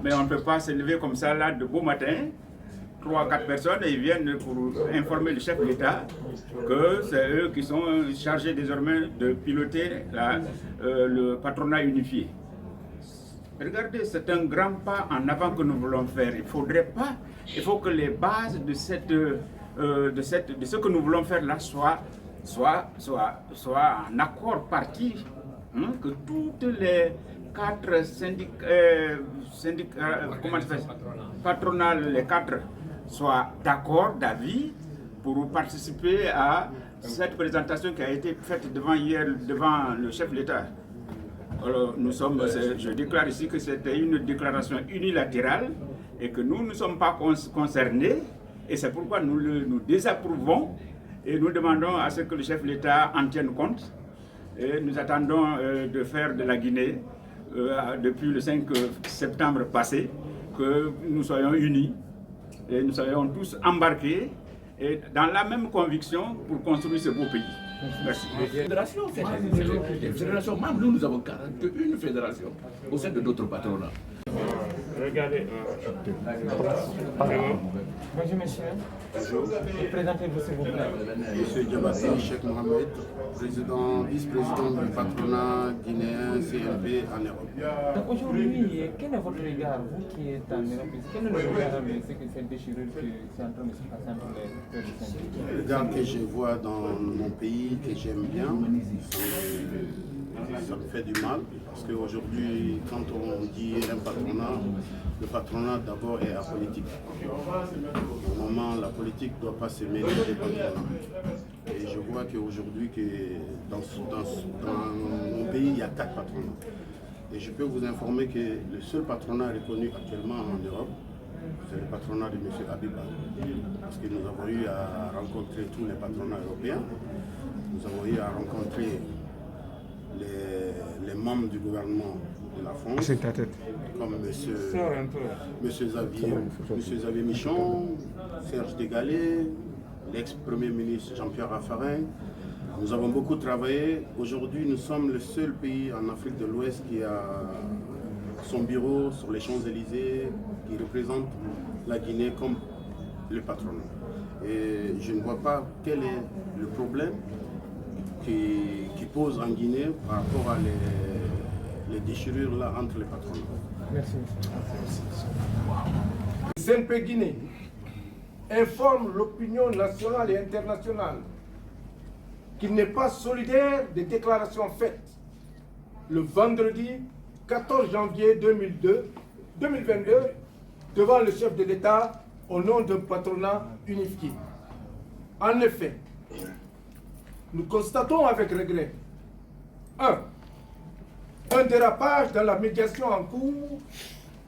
Mais on ne peut pas se lever comme ça là de beau matin, 3-4 personnes, et ils viennent pour informer le chef de l'État que c'est eux qui sont chargés désormais de piloter le patronat unifié. Regardez, c'est un grand pas en avant que nous voulons faire. Il faut que les bases de ce que nous voulons faire là soient en accord parti, que toutes les 4 patronales, les 4 soient d'accord, d'avis, pour participer à cette présentation qui a été faite devant le chef de l'État. Alors, je déclare ici que c'était une déclaration unilatérale et que nous ne sommes pas concernés, et c'est pourquoi nous désapprouvons et nous demandons à ce que le chef de l'État en tienne compte. Et nous attendons de faire de la Guinée, depuis le 5 septembre passé, que nous soyons unis et nous soyons tous embarqués et dans la même conviction pour construire ce beau pays. Merci. Les fédérations, même nous avons 41 fédérations au sein de notre patronat. Regardez. Bonjour monsieur. Bonjour. Présentez-vous s'il vous plaît. Monsieur Djabassi Cheikh Mohamed, vice-président du patronat guinéen CNP en Europe. Donc aujourd'hui, quel est votre regard, vous qui êtes en Europe, quel est le regard de ce que cette déchirure qui est en train de se passer entre les acteurs du syndicat? Le regard que je vois dans mon pays, que j'aime bien, ça me fait du mal, parce qu'aujourd'hui, quand on dit un patronat, le patronat d'abord est apolitique. Normalement, la politique ne doit pas se mêler des patronats. Et je vois qu'aujourd'hui, dans mon pays, il y a 4 patronats. Et je peux vous informer que le seul patronat reconnu actuellement en Europe, c'est le patronat de M. Habib Al. Parce que nous avons eu à rencontrer tous les patronats européens, nous avons eu à rencontrer les membres du gouvernement de la France, comme M. Xavier Michon, Serge Degalé, l'ex-premier ministre Jean-Pierre Raffarin. Nous avons beaucoup travaillé. Aujourd'hui, nous sommes le seul pays en Afrique de l'Ouest qui a son bureau sur les Champs-Élysées, qui représente la Guinée comme le patronat. Et je ne vois pas quel est le problème qui pose en Guinée par rapport à les déchirures là entre les patronats. Merci. Le CNP Guinée informe l'opinion nationale et internationale qu'il n'est pas solidaire des déclarations faites le vendredi 14 janvier 2022 devant le chef de l'État au nom d'un patronat unifié. En effet, nous constatons avec regret un dérapage dans la médiation en cours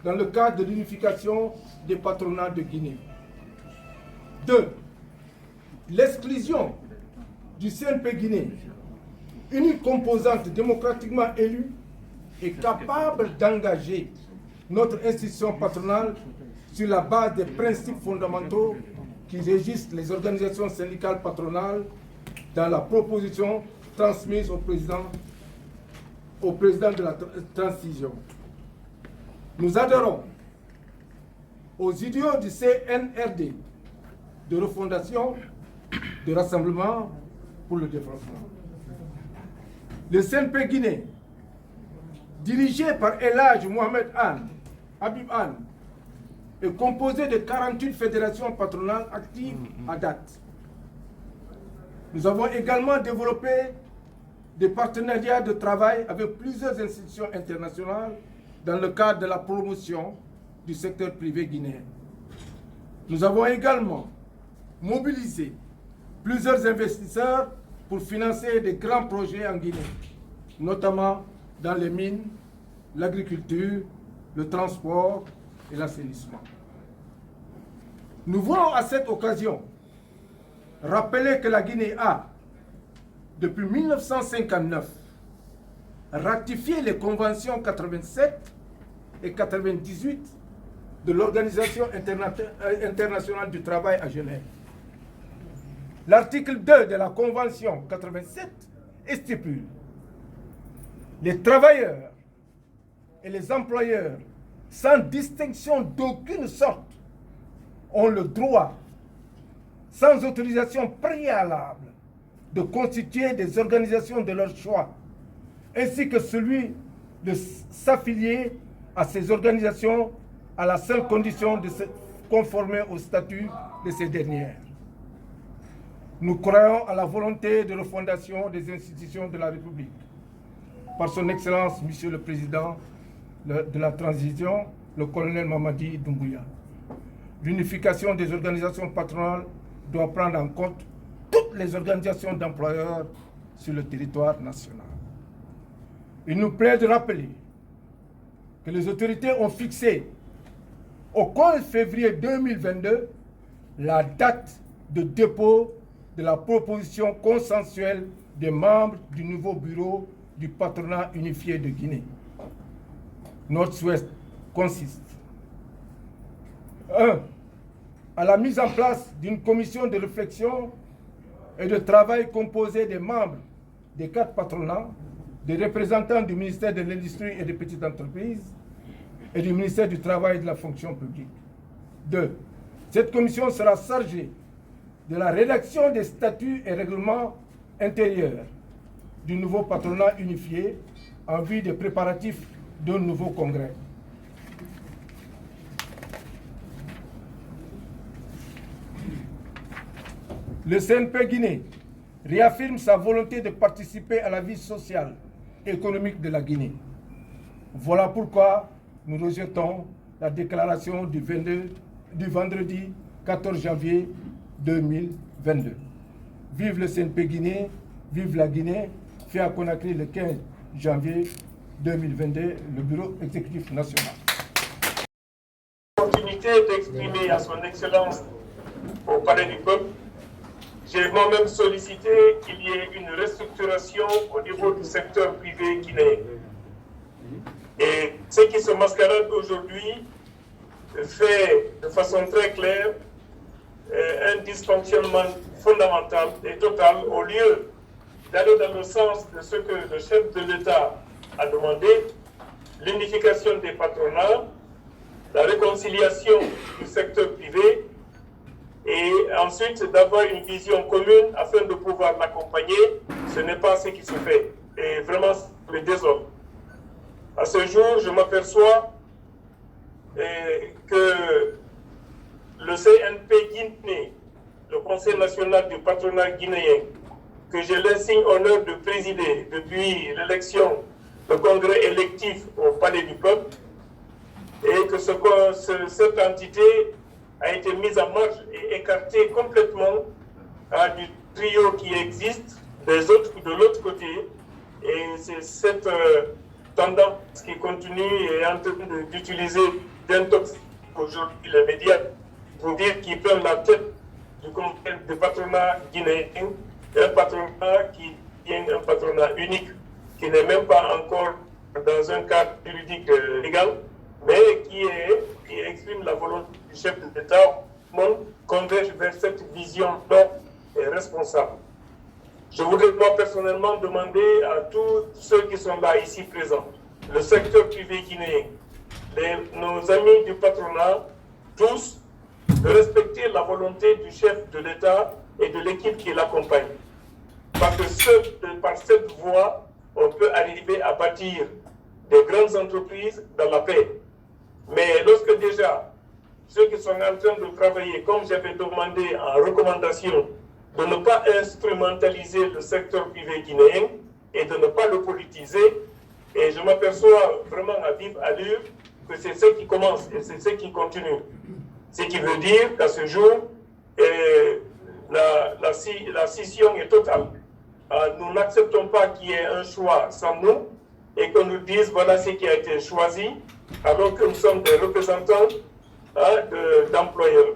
dans le cadre de l'unification des patronats de Guinée. 2. L'exclusion du CNP Guinée, unique composante démocratiquement élue et capable d'engager notre institution patronale sur la base des principes fondamentaux qui régissent les organisations syndicales patronales dans la proposition transmise au président de la transition. Nous adhérons aux idéaux du CNRD de refondation, de rassemblement pour le développement. Le CNP Guinée, dirigé par El Hadj Mohamed Habib Anne, est composé de 48 fédérations patronales actives à date. Nous avons également développé des partenariats de travail avec plusieurs institutions internationales dans le cadre de la promotion du secteur privé guinéen. Nous avons également mobilisé plusieurs investisseurs pour financer des grands projets en Guinée, notamment dans les mines, l'agriculture, le transport et l'assainissement. Nous voulons à cette occasion rappeler que la Guinée a, depuis 1959, ratifié les conventions 87 et 98 de l'Organisation internationale du travail à Genève. L'article 2 de la Convention 87 stipule: les travailleurs et les employeurs sans distinction d'aucune sorte, ont le droit, sans autorisation préalable, de constituer des organisations de leur choix, ainsi que celui de s'affilier à ces organisations à la seule condition de se conformer au statut de ces dernières. Nous croyons à la volonté de refondation des institutions de la République. Par son Excellence, Monsieur le Président de la Transition, le colonel Mamadi Doumbouya. L'unification des organisations patronales doit prendre en compte toutes les organisations d'employeurs sur le territoire national. Il nous plaît de rappeler que les autorités ont fixé au 15 février 2022 la date de dépôt de la proposition consensuelle des membres du nouveau bureau du patronat unifié de Guinée. Notre souhait consiste 1. À la mise en place d'une commission de réflexion et de travail composée des membres des 4 patronats, des représentants du ministère de l'Industrie et des Petites Entreprises et du ministère du Travail et de la Fonction publique. 2. Cette commission sera chargée de la rédaction des statuts et règlements intérieurs du nouveau patronat unifié en vue des préparatifs d'un nouveau congrès. Le CNP Guinée réaffirme sa volonté de participer à la vie sociale et économique de la Guinée. Voilà pourquoi nous rejetons la déclaration du vendredi 14 janvier 2022. Vive le CNP Guinée, vive la Guinée, fait à Conakry le 15 janvier 2022, le Bureau exécutif national. L'opportunité d'exprimer à son Excellence au Palais du Peuple, j'ai moi-même sollicité qu'il y ait une restructuration au niveau du secteur privé guinéen. Et ce qui se mascarade aujourd'hui fait de façon très claire un dysfonctionnement fondamental et total au lieu d'aller dans le sens de ce que le chef de l'État a demandé, l'unification des patronats, la réconciliation du secteur privé et ensuite d'avoir une vision commune afin de pouvoir l'accompagner. Ce n'est pas ce qui se fait. Et vraiment, le désordre. À ce jour, je m'aperçois que le CNP Guinée, le Conseil national du patronat guinéen, que j'ai l'insigne honneur de présider depuis l'élection, le congrès électif au Palais du Peuple, et que cette entité a été mise en marche et écartée complètement du trio qui existe de l'autre côté. Et c'est cette tendance qui continue et est en train d'utiliser d'intoxiquer aujourd'hui les médias pour dire qu'ils prennent la tête du patronat guinéen, un patronat qui est un patronat unique, qui n'est même pas encore dans un cadre juridique légal, mais qui exprime la volonté du chef de l'État, converge vers cette vision noble et responsable. Je voudrais moi personnellement demander à tous ceux qui sont là ici présents, le secteur privé guinéen, nos amis du patronat, tous, de respecter la volonté du chef de l'État et de l'équipe qui l'accompagne. Parce que par cette voie, on peut arriver à bâtir des grandes entreprises dans la paix. Mais lorsque déjà, ceux qui sont en train de travailler, comme j'avais demandé en recommandation, de ne pas instrumentaliser le secteur privé guinéen et de ne pas le politiser, et je m'aperçois vraiment à vive allure que c'est ce qui commence et c'est ce qui continue. Ce qui veut dire qu'à ce jour, la scission est totale. Nous n'acceptons pas qu'il y ait un choix sans nous et qu'on nous dise voilà ce qui a été choisi, alors que nous sommes des représentants d'employeurs.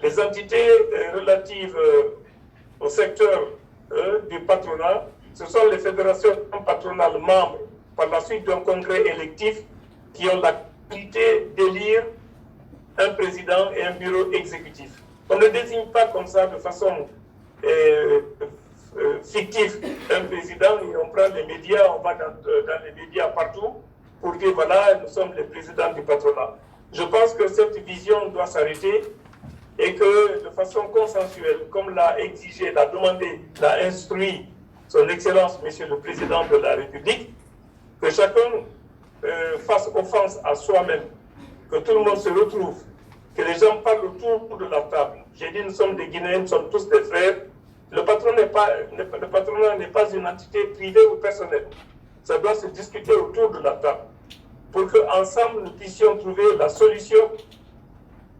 Les entités relatives au secteur du patronat, ce sont les fédérations patronales membres par la suite d'un congrès électif qui ont la qualité d'élire un président et un bureau exécutif. On ne désigne pas comme ça de façon fictive un président et on prend les médias, on va dans les médias partout pour dire voilà, nous sommes les présidents du patronat. Je pense que cette vision doit s'arrêter et que de façon consensuelle, comme l'a exigé, l'a demandé, l'a instruit son Excellence, Monsieur le Président de la République, que chacun fasse offense à soi-même, que tout le monde se retrouve, que les gens parlent autour de la table. J'ai dit, nous sommes des Guinéens, nous sommes tous des frères. Le patronat n'est pas une entité privée ou personnelle. Ça doit se discuter autour de la table pour qu'ensemble nous puissions trouver la solution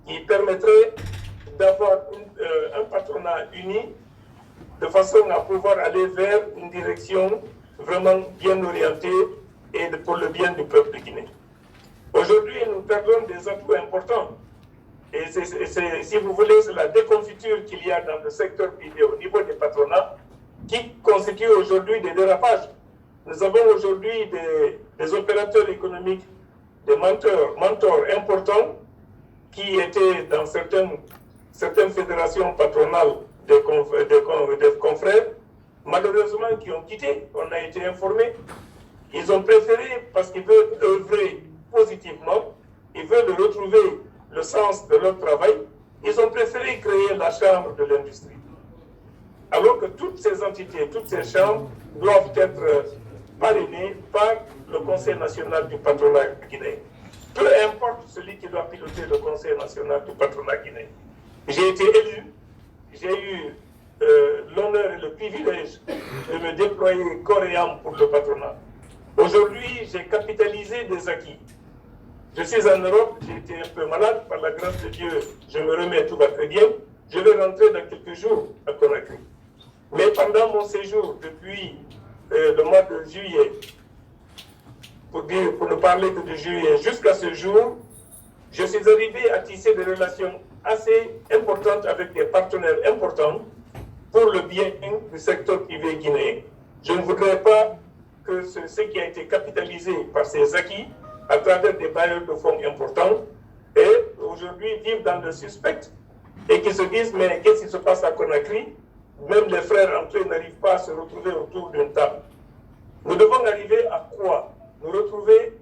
qui permettrait d'avoir un patronat uni de façon à pouvoir aller vers une direction vraiment bien orientée et pour le bien du peuple guinéen. Aujourd'hui, nous perdons des atouts importants. Et si vous voulez, c'est la déconfiture qu'il y a dans le secteur privé au niveau des patronats qui constitue aujourd'hui des dérapages. Nous avons aujourd'hui des opérateurs économiques, des mentors importants qui étaient dans certaines fédérations patronales des confrères, malheureusement qui ont quitté, on a été informés. Ils ont préféré, parce qu'ils veulent œuvrer positivement, ils veulent retrouver le sens de leur travail, ils ont préféré créer la Chambre de l'industrie. Alors que toutes ces entités, toutes ces chambres doivent être parrainées par le Conseil national du patronat guinéen. Peu importe celui qui doit piloter le Conseil national du patronat guinéen. J'ai été élu, j'ai eu l'honneur et le privilège de me déployer corps et âme pour le patronat. Aujourd'hui, j'ai capitalisé des acquis. Je suis en Europe, j'ai été un peu malade, par la grâce de Dieu, je me remets, tout va très bien. Je vais rentrer dans quelques jours à Conakry. Mais pendant mon séjour, depuis le mois de juillet, pour ne parler que de juillet, jusqu'à ce jour, je suis arrivé à tisser des relations assez importantes avec des partenaires importants pour le bien du secteur privé guinéen. Je ne voudrais pas que ce qui a été capitalisé par ces acquis à travers des bailleurs de fonds importants et aujourd'hui vivent dans le suspect et qui se disent mais qu'est-ce qui se passe à Conakry? Même les frères entre eux n'arrivent pas à se retrouver autour d'une table. Nous devons arriver à quoi? Nous retrouver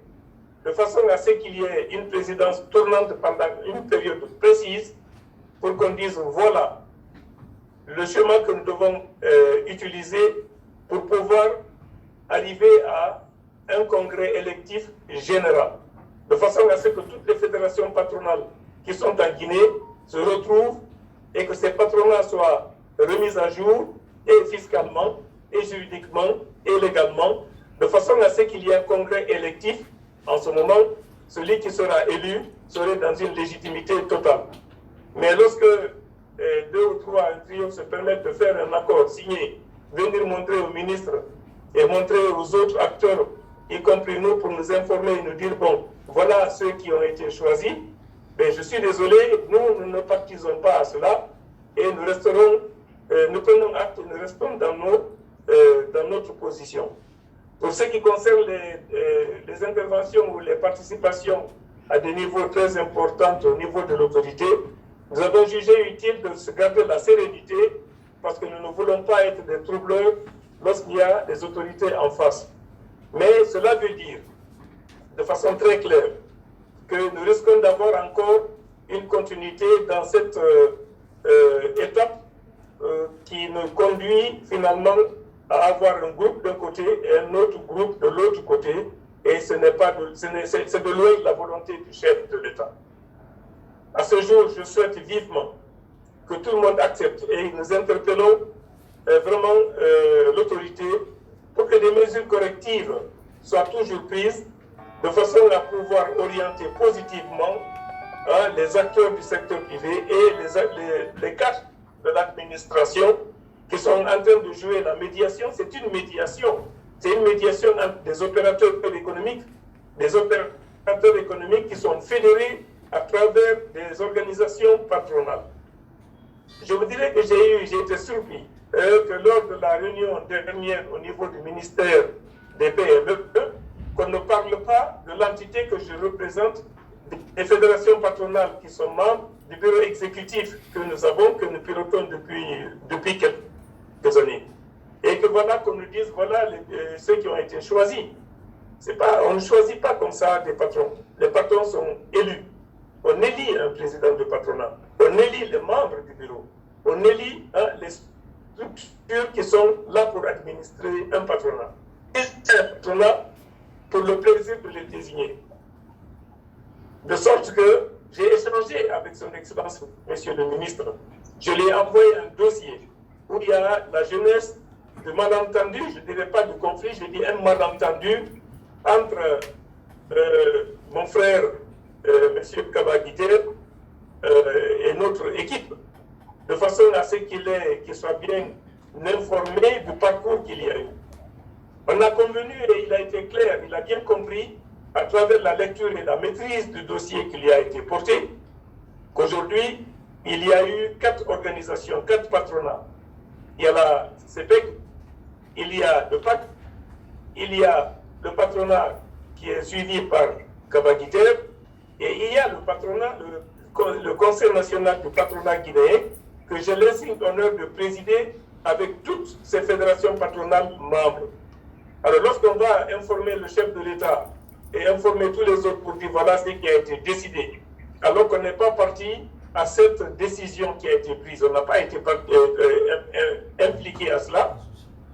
de façon à ce qu'il y ait une présidence tournante pendant une période précise pour qu'on dise voilà le chemin que nous devons utiliser pour pouvoir arriver à un congrès électif général, de façon à ce que toutes les fédérations patronales qui sont en Guinée se retrouvent et que ces patronats soient remis à jour et fiscalement, et juridiquement, et légalement, de façon à ce qu'il y ait un congrès électif. En ce moment, celui qui sera élu serait dans une légitimité totale. Mais lorsque 2 ou 3, un trio se permettent de faire un accord signé, venir montrer aux ministres et montrer aux autres acteurs, y compris nous, pour nous informer et nous dire, bon, voilà ceux qui ont été choisis, mais je suis désolé, nous ne partisons pas à cela et nous resterons, nous prenons acte et nous restons dans notre position. Pour ce qui concerne les interventions ou les participations à des niveaux très importants au niveau de l'autorité, nous avons jugé utile de se garder la sérénité parce que nous ne voulons pas être des troubleurs lorsqu'il y a des autorités en face. Mais cela veut dire, de façon très claire, que nous risquons d'avoir encore une continuité dans cette étape qui nous conduit finalement à avoir un groupe d'un côté et un autre groupe de l'autre côté, et c'est de loin la volonté du chef de l'État. À ce jour, je souhaite vivement que tout le monde accepte et nous interpellons vraiment l'autorité pour que des mesures correctives soient toujours prises de façon à pouvoir orienter positivement les acteurs du secteur privé et les cadres de l'administration qui sont en train de jouer la médiation. C'est une médiation. C'est une médiation entre des opérateurs économiques qui sont fédérés à travers des organisations patronales. Je vous dirais que j'ai été surpris que lors de la réunion dernière au niveau du ministère des PME, qu'on ne parle pas de l'entité que je représente, des fédérations patronales qui sont membres du bureau exécutif que nous avons, que nous pilotons depuis quelques années. Et que voilà qu'on nous dise, voilà ceux qui ont été choisis. On ne choisit pas comme ça des patrons. Les patrons sont élus. On élit un président de patronat. On élit les membres du bureau. On élit les structures qui sont là pour administrer un patronat. Et c'est un patronat pour le plaisir de les désigner. De sorte que j'ai échangé avec son Excellence, Monsieur le ministre. Je lui ai envoyé un dossier où il y a la jeunesse de malentendu, je ne dirais pas de conflit, je dis un malentendu entre mon frère, M. Kabagiter, et notre équipe, de façon à ce qu'il soit bien informé du parcours qu'il y a eu. On a convenu et il a été clair, il a bien compris, à travers la lecture et la maîtrise du dossier qui lui a été porté, qu'aujourd'hui, il y a eu 4 organisations, 4 patronats. Il y a la CEPEC, il y a le PAC, il y a le patronat qui est suivi par Kabagiter, et il y a le patronat, le Conseil national du patronat guinéen, que j'ai l'insigne honneur de présider avec toutes ces fédérations patronales membres. Alors lorsqu'on va informer le chef de l'État et informer tous les autres pour dire voilà ce qui a été décidé, alors qu'on n'est pas parti à cette décision qui a été prise, on n'a pas été impliqué à cela,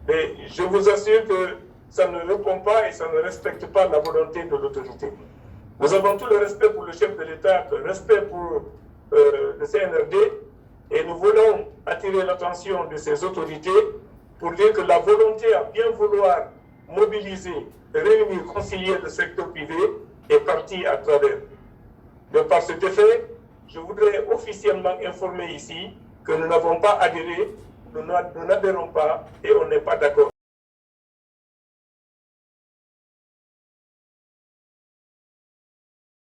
mais je vous assure que ça ne répond pas et ça ne respecte pas la volonté de l'autorité. Nous avons tout le respect pour le chef de l'État, le respect pour le CNRD, et nous voulons attirer l'attention de ces autorités pour dire que la volonté à bien vouloir mobiliser, réunir, concilier le secteur privé est partie à travers. De par cet effet, je voudrais officiellement informer ici que nous n'avons pas adhéré, nous n'adhérons pas et on n'est pas d'accord.